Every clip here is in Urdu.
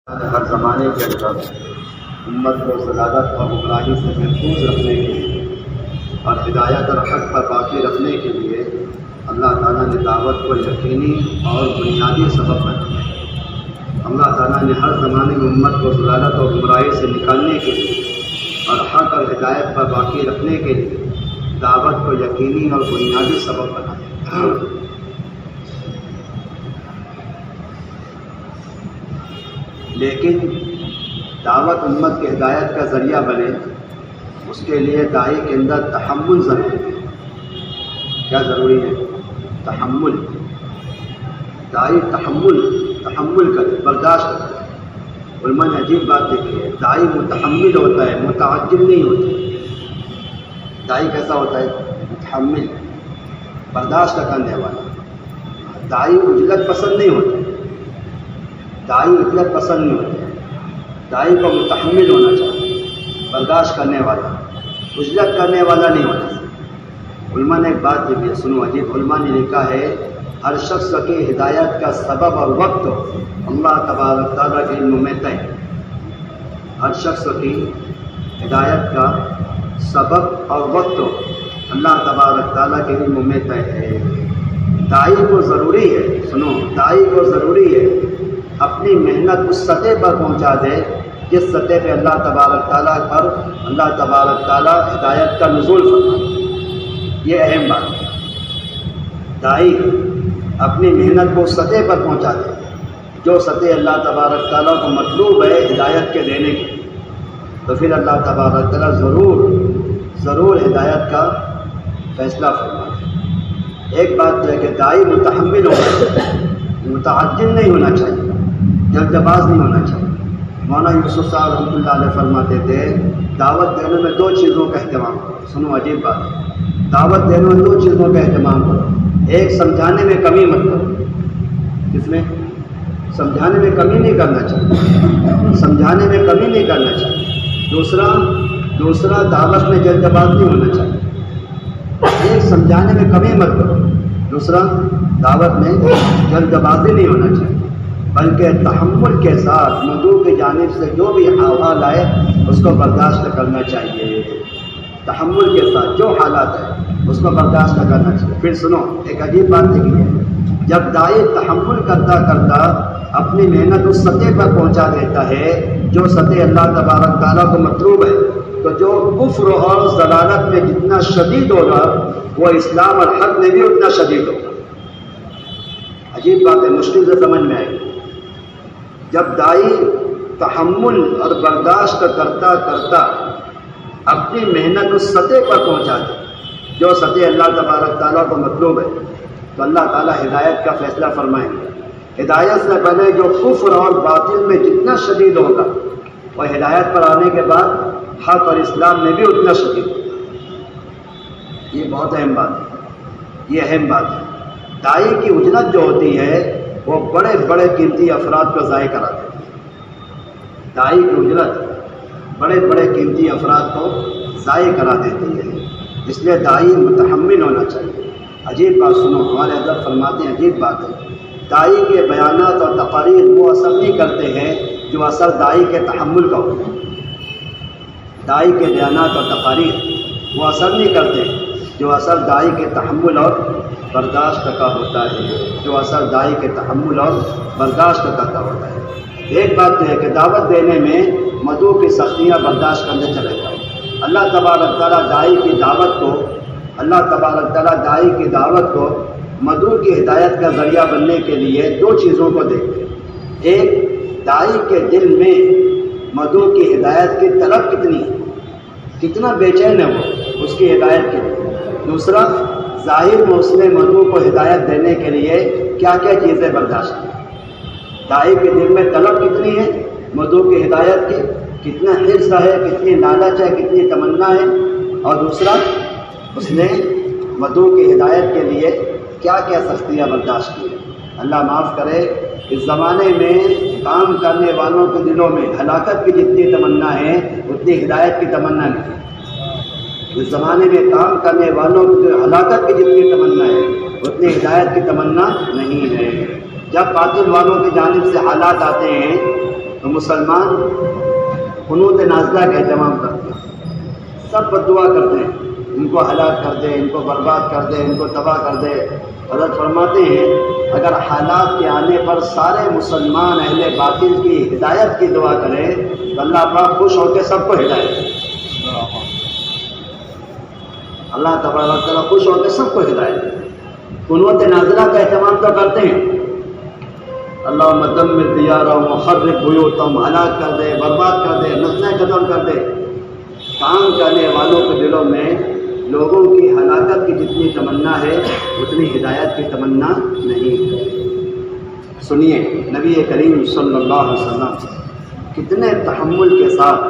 ہر زمانے کے اندر امت کو ضلالت اور گمراہی سے محفوظ رکھنے کے لیے اور ہدایت اور حق پر باقی رکھنے کے لیے اللہ تعالیٰ نے دعوت کو یقینی اور بنیادی سبب بنایا ہے۔ اللہ تعالیٰ نے ہر زمانے میں امت کو ضلالت اور گمراہی سے نکالنے کے لیے اور حق اور ہدایت پر باقی رکھنے کے لیے دعوت کو یقینی اور بنیادی سبب بنایا ہے۔ لیکن دعوت امت کی ہدایت کا ذریعہ بنے اس کے لیے داعی کے اندر تحمل ضروری ہے۔ کیا ضروری ہے؟ تحمل۔ داعی تحمل کرے، برداشت کرے۔ علماء نے عجیب بات دیکھی ہے، داعی متحمل ہوتا ہے، متعجب نہیں ہوتا۔ داعی کیسا ہوتا ہے؟ متحمل، برداشت کرنے والا۔ داعی عجلت پسند نہیں ہوتا، داعی عجلت پسند نہیں ہوتا۔ داعی کو متحمل ہونا چاہیے، برداشت کرنے والا، عجلت کرنے والا نہیں ہونا چاہیے۔ علماء نے ایک بات یہ سنو عجیب، علماء نے لکھا ہے ہر شخص کی ہدایت کا سبب اور وقت اللہ تبارک تعالیٰ کے علم میں طے ہے۔ ہر شخص کی ہدایت کا سبب اور وقت اللہ تبارک تعالیٰ کے علم میں طے ہے۔ داعی کو ضروری ہے، سنو، داعی کو ضروری ہے اپنی محنت اس سطح پر پہنچا دے جس سطح پہ اللہ تبارک تعالیٰ پر اللہ تبارک تعالیٰ ہدایت کا نزول فرمائے۔ یہ اہم بات ہے۔ داعی اپنی محنت کو اس سطح پر پہنچا دے جو سطح اللہ تبارک تعالیٰ کو مطلوب ہے ہدایت کے دینے کی، تو پھر اللہ تبارک تعالیٰ ضرور ہدایت کا فیصلہ فرمائے۔ ایک بات تو ہے کہ داعی متحمل ہونا چاہیے، متعجل نہیں ہونا چاہیے، جلد باز نہیں ہونا چاہیے۔ مولانا یوسف صاحب رحمۃ اللہ علیہ فرماتے تھے دعوت دینے میں دو چیزوں کا اہتمام کرو۔ سنو عجیب بات ہے، دعوت دینے میں دو چیزوں کا اہتمام کرو۔ ایک، سمجھانے میں کمی مت کرو۔ کس میں؟ سمجھانے میں کمی نہیں کرنا چاہیے، سمجھانے میں کمی نہیں کرنا چاہیے۔ دوسرا دعوت میں جلد باز نہیں ہونا چاہیے۔ ایک، سمجھانے میں کمی مت کرو، دوسرا دعوت میں جلد بازی نہیں ہونا چاہیے، بلکہ تحمل کے ساتھ مدعو کی جانب سے جو بھی احوال آئے اس کو برداشت کرنا چاہیے۔ تحمل کے ساتھ جو حالات ہیں اس کو برداشت کرنا چاہیے۔ پھر سنو، ایک عجیب بات دیکھی ہے، جب داعی تحمل کرتا کرتا اپنی محنت اس سطح پر پہنچا دیتا ہے جو سطح اللہ تبارک تعالیٰ کو مطلوب ہے، تو جو کفر اور ضلالت میں جتنا شدید ہوگا وہ اسلام اور حق میں بھی اتنا شدید ہوگا۔ عجیب بات ہے، مشکل سے سمجھ میں آئے گی۔ جب داعی تحمل اور برداشت کرتا کرتا اپنی محنت اس سطح پر پہنچا دے جو سطح اللہ تبارک تعالیٰ کو مطلوب ہے، تو اللہ تعالیٰ ہدایت کا فیصلہ فرمائیں گے۔ ہدایت سے پہلے جو کفر اور باطل میں جتنا شدید ہوگا وہ ہدایت پر آنے کے بعد حق اور اسلام میں بھی اتنا شدید ہوگا۔ یہ بہت اہم بات ہے، یہ اہم بات ہے۔ داعی کی اجلت جو ہوتی ہے وہ بڑے بڑے قیمتی افراد کو ضائع کرا دیتی ہے۔ داعی کی اجلت بڑے بڑے قیمتی افراد کو ضائع کرا دیتی ہے، اس لیے داعی متحمل ہونا چاہیے۔ عجیب بات سنو، ہمارے حضرت فرماتے ہیں عجیب بات ہے، داعی کے بیانات اور تقاریر وہ اثر نہیں کرتے ہیں جو اثر داعی کے تحمل کا ہوتا ہے۔ داعی کے بیانات اور تقاریر وہ اثر نہیں کرتے جو اثر داعی کے تحمل اور برداشت کا ہوتا ہے، جو اثر داعی کے تحمل اور برداشت کا ہوتا ہے۔ ایک بات تو ہے کہ دعوت دینے میں مدعو کی سختیاں برداشت کرنے چلے جاؤ۔ اللہ تبارک تعالیٰ داعی کی دعوت کو مدعو کی ہدایت کا ذریعہ بننے کے لیے دو چیزوں کو دیکھتے ہیں۔ ایک، داعی کے دل میں مدعو کی ہدایت کی طلب کتنی ہے، کتنا بے چین ہے وہ اس کی ہدایت کے لیے۔ دوسرا، ظاہر میں اس نے مدعو کو ہدایت دینے کے لیے کیا کیا چیزیں برداشت کی۔ داعی کے دل میں طلب کتنی ہے مدعو کی ہدایت کی، کتنا حرص ہے، کتنی لالچ ہے، کتنی تمنا ہے، اور دوسرا اس نے مدعو کی ہدایت کے لیے کیا کیا سختیاں برداشت کی۔ اللہ معاف کرے، اس زمانے میں کام کرنے والوں کے دلوں میں ہلاکت کی جتنی تمنا ہے اتنی ہدایت کی تمنا نہیں۔ اس زمانے میں کام کرنے والوں کی ہلاکت کی جتنی تمنا ہے اتنی ہدایت کی تمنا نہیں ہے۔ جب باطل والوں کی جانب سے حالات آتے ہیں تو مسلمان قنوت نازلہ کا اہتمام کرتے ہیں، سب بد دعا کرتے ہیں، ان کو ہلاک کر دے، ان کو برباد کر دے، ان کو تباہ کر دے۔ حضرت فرماتے ہیں اگر حالات کے آنے پر سارے مسلمان اہل باطل کی ہدایت کی دعا کریں تو اللہ پاک خوش ہو کے سب کو ہدایت دے، اللہ تبارک و تعالیٰ خوش ہو کے سب کو ہدایت دے۔ قنوت نازلہ کا اہتمام تو کرتے ہیں، اللہم دمر دیارہم وخرب بیوتہم، ہلاک کر دے، برباد کر دے، نسلیں ختم کر دے۔ کام کرنے والوں کے دلوں میں لوگوں کی ہلاکت کی جتنی تمنا ہے اتنی ہدایت کی تمنا نہیں ہے۔ سنیے نبی کریم صلی اللہ علیہ وسلم کتنے تحمل کے ساتھ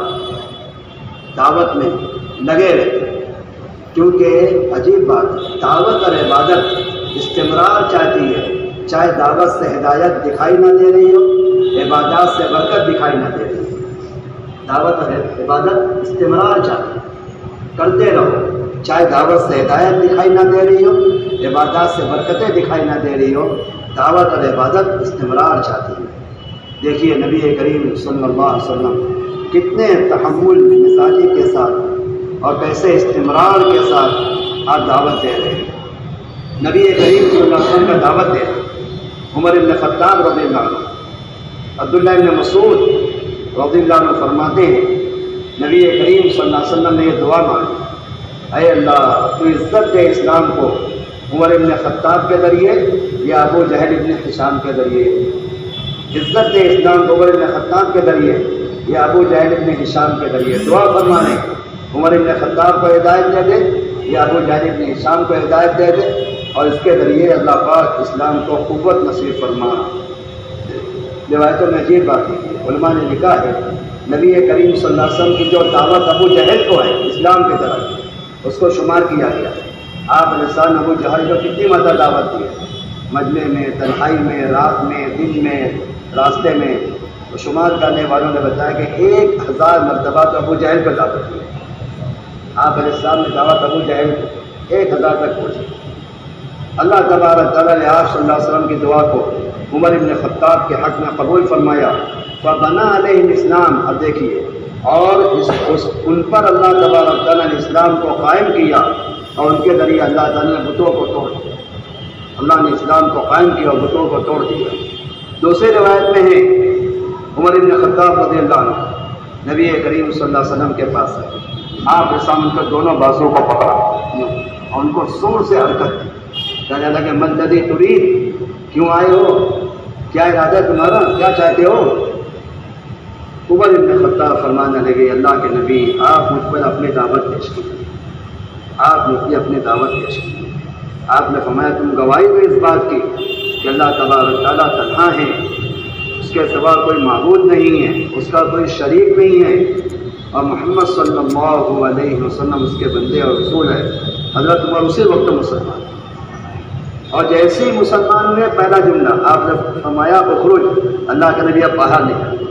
دعوت میں لگے رہے، کیونکہ عجیب بات، دعوت اور عبادت استمرار چاہتی ہے، چاہے دعوت سے ہدایت دکھائی نہ دے رہی ہو، عبادات سے برکت دکھائی نہ دے رہی ہو، دعوت اور عبادت استمرار چاہتی ہے، کرتے رہو، چاہے دعوت سے ہدایت دکھائی نہ دے رہی ہو، عبادات سے برکتیں دکھائی نہ دے رہی ہو، دعوت اور عبادت استمرار چاہتی ہے۔ دیکھیے نبی کریم صلی اللہ علیہ وسلم کتنے تحمل مزاجی کے ساتھ اور کیسے استمرار کے ساتھ آپ دعوت دے رہے ہیں۔ نبی کریم صلی اللہ علیہ وسلم کا دعوت دے رہے ہیں۔ عمر بن خطاب رضی اللہ عنہ، عبداللہ بن مسعود رضی اللہ عنہ فرماتے ہیں نبی کریم صلی اللہ علیہ وسلم نے یہ دعا مانگی، اے اللہ تو عزت دے اسلام کو عمر بن خطاب کے ذریعے یا ابو جہل بن ہشام کے ذریعے، عزت دے اسلام کو عمر بن خطاب کے ذریعے یا ابو جہل بن ہشام کے ذریعے۔ دعا فرمانے عمر بن خطاب کو ہدایت دے دے یا ابو جہل بن ہشام کو ہدایت دے دے، اور اس کے ذریعے اللہ پاک اسلام کو قوت نصیب فرما۔ روایتوں میں عجیب بات ہے، علماء نے لکھا ہے نبی کریم صلی اللہ علیہ وسلم کی جو دعوت ابو جہل کو ہے اسلام کی طرف، اس کو شمار کیا گیا۔ آپ انسان ابو جہل کو کتنی مرتبہ دعوت دی ہے، مجمع میں، تنہائی میں، رات میں، دن میں، راستے میں، تو شمار کرنے والوں نے بتایا کہ 1000 مرتبہ تو ابو جہل کو دعوت دی ہے۔ آپ علیہ السلام نے دعوت ابو جہل کو 1000 تک پہنچی۔ اللہ تبارک تعالیٰ نے آپ صلی اللہ علیہ وسلم کی دعا کو عمر بن خطاب کے حق میں قبول فرمایا، فبنا علیہ الاسلام۔ اب دیکھیے، اور ان پر اللہ تبارک تعالیٰ نے اسلام کو قائم کیا، اور ان کے ذریعے اللہ تعالیٰ نے بتوں کو توڑ دیا۔ اللہ نے اسلام کو قائم کیا اور بتوں کو توڑ دیا۔ دوسری روایت میں ہے عمر بن خطاب رضی اللہ عنہ نبی کریم صلی اللہ علیہ وسلم کے پاس آئے، آپ نے سامنے کر دونوں بازوؤں کو پکڑا اور ان کو زور سے حرکت دی، کہنے لگے من الذی ترید، کیوں آئے ہو، کیا ارادہ تمہارا، کیا چاہتے ہو؟ عمر بن خطاب فرمانے لگے اللہ کے نبی آپ مجھ پر اپنی دعوت پیش کیجیے، آپ مجھ پر اپنی دعوت پیش کیجیے۔ آپ نے فرمایا تم گواہی دو اس بات کی کہ اللہ تبارک تعالیٰ تنہا ہے، اس کے سوا کوئی معبود نہیں ہے، اس کا کوئی شریک نہیں ہے، اور محمد صلی اللہ علیہ وسلم اس کے بندے اور رسول ہے۔ حضرت عمر اسی وقت مسلمان، اور جیسے ہی مسلمان ہوئے پہلا جملہ آپ نے فرمایا اخرج، اللہ کے نبی اب باہر نکلے،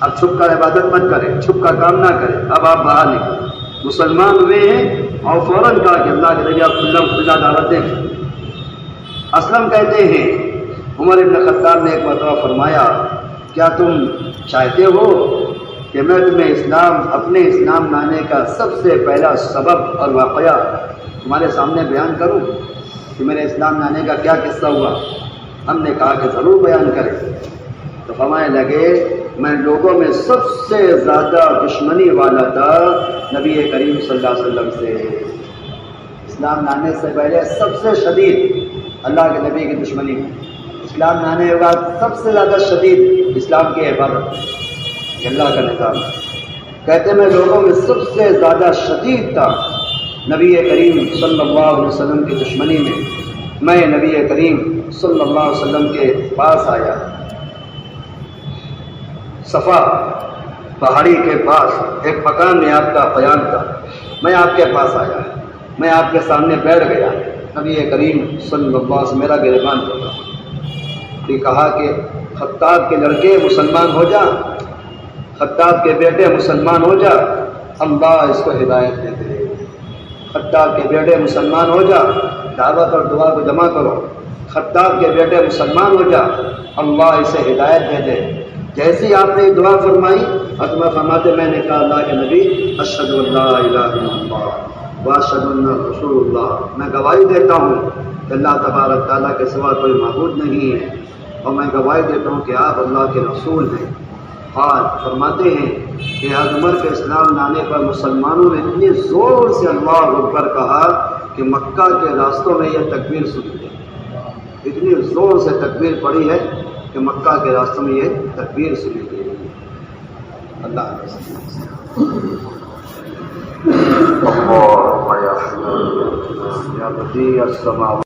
اب چھپ کر عبادت مت کریں، چھپ کر کام نہ کریں، اب آپ باہر نکلیں۔ مسلمان ہوئے ہیں اور فوراً کہا کہ اللہ کے نبی اب کھلا دعوت دیں۔ اسلم کہتے ہیں عمر بن خطاب نے ایک مرتبہ فرمایا کیا تم چاہتے ہو کہ میں تمہیں اپنے اسلام لانے کا سب سے پہلا سبب اور واقعہ تمہارے سامنے بیان کروں کہ میرے اسلام لانے کا کیا قصہ ہوا؟ ہم نے کہا کہ ضرور بیان کریں۔ تو فرمانے لگے میں لوگوں میں سب سے زیادہ دشمنی والا تھا نبی کریم صلی اللہ علیہ وسلم سے، اسلام لانے سے پہلے سب سے شدید اللہ کے نبی کی دشمنی، اسلام لانے کے بعد سب سے زیادہ شدید اسلام کی حفاظت، یہ اللہ کا نظام۔ کہتے میں لوگوں میں سب سے زیادہ شدید تھا نبی کریم صلی اللہ علیہ وسلم کی دشمنی میں نبی کریم صلی اللہ علیہ وسلم کے پاس آیا، صفا پہاڑی کے پاس ایک مکان میں آپ کا قیام تھا، میں آپ کے پاس آیا، میں آپ کے سامنے بیٹھ گیا، نبی کریم صلی اللہ علیہ وسلم میرا گریبان پکڑا، یہ کہا کہ خطاب کے لڑکے مسلمان ہو جا، خطاب کے بیٹے مسلمان ہو جا، اللہ اس کو ہدایت دے دے، خطاب کے بیٹے مسلمان ہو جا، دعوت اور دعا کو جمع کرو، خطاب کے بیٹے مسلمان ہو جا، اللہ اسے ہدایت دے دے۔ جیسی آپ نے دعا فرمائی عظمہ فرماتے میں نے کہا اللہ کے نبی اشہد ان لا الہ الا اللہ واشہد ان رسول اللہ، میں گواہی دیتا ہوں کہ اللہ تبارک تعالیٰ کے سوا کوئی معبود نہیں ہے، اور میں گواہی دیتا ہوں کہ آپ اللہ کے رسول ہیں۔ اور فرماتے ہیں کہ حضرت عمر کے اسلام لانے پر مسلمانوں نے اتنے زور سے اللہ اکبر کہا کہ مکہ کے راستوں میں یہ تکبیر سنی گئی، اتنی زور سے تکبیر پڑی ہے کہ مکہ کے راستوں میں یہ تکبیر سنی گئی۔ اللہ حافظ۔ یا بدیع السماوات